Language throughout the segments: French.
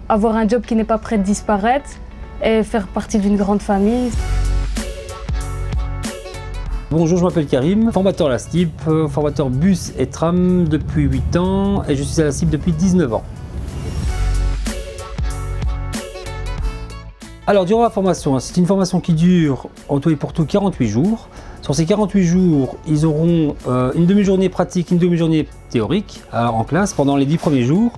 avoir un job qui n'est pas prêt de disparaître et faire partie d'une grande famille. Bonjour, je m'appelle Karim, formateur à la STIB, formateur bus et tram depuis 8 ans et je suis à la STIB depuis 19 ans. Alors durant la formation, c'est une formation qui dure en tout et pour tout 48 jours. Sur ces 48 jours, ils auront une demi-journée pratique, une demi-journée théorique en classe pendant les 10 premiers jours.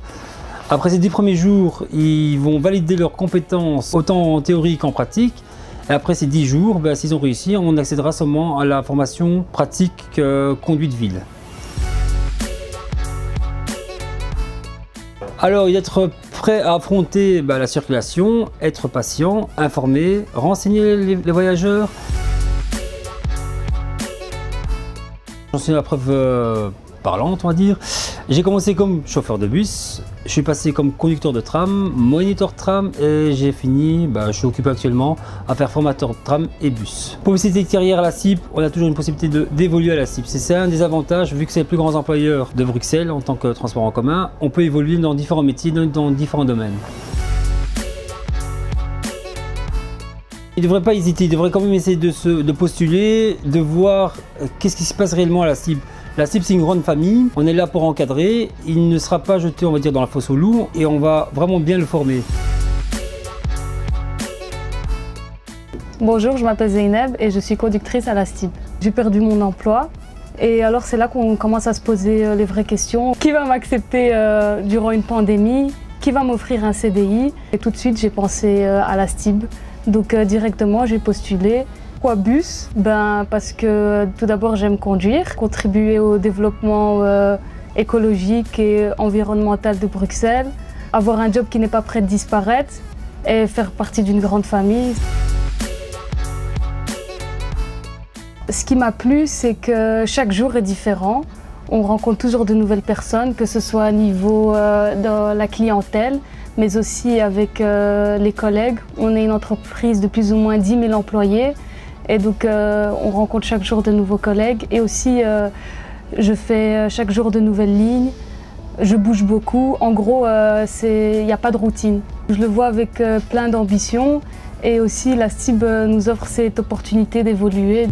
Après ces 10 premiers jours, ils vont valider leurs compétences autant en théorie qu'en pratique. Et après ces 10 jours, s'ils ont réussi, on accédera seulement à la formation pratique conduite ville. Alors, il être prêt à affronter la circulation, être patient, informer, renseigner les voyageurs. J'en suis la preuve parlante, on va dire. J'ai commencé comme chauffeur de bus, je suis passé comme conducteur de tram, moniteur de tram et j'ai fini, je suis occupé actuellement à faire formateur de tram et bus. Possibilité de carrière à la STIB, on a toujours une possibilité d'évoluer à la STIB. C'est un des avantages, vu que c'est les plus grands employeurs de Bruxelles en tant que transport en commun, on peut évoluer dans différents métiers, dans différents domaines. Il ne devrait pas hésiter, il devrait quand même essayer de postuler, de voir qu'est-ce qui se passe réellement à la STIB. La STIB, c'est une grande famille, on est là pour encadrer, il ne sera pas jeté, on va dire, dans la fosse aux loups et on va vraiment bien le former. Bonjour, je m'appelle Zeynep et je suis conductrice à la STIB. J'ai perdu mon emploi et alors c'est là qu'on commence à se poser les vraies questions. Qui va m'accepter durant une pandémie? Qui va m'offrir un CDI? Et tout de suite, j'ai pensé à la STIB. Donc directement, j'ai postulé. Pourquoi bus? Parce que tout d'abord, j'aime conduire, contribuer au développement écologique et environnemental de Bruxelles, avoir un job qui n'est pas prêt de disparaître et faire partie d'une grande famille. Ce qui m'a plu, c'est que chaque jour est différent. On rencontre toujours de nouvelles personnes, que ce soit au niveau de la clientèle, mais aussi avec les collègues. On est une entreprise de plus ou moins 10 000 employés et donc on rencontre chaque jour de nouveaux collègues et aussi je fais chaque jour de nouvelles lignes, je bouge beaucoup. En gros, il n'y a pas de routine. Je le vois avec plein d'ambition et aussi la STIB nous offre cette opportunité d'évoluer.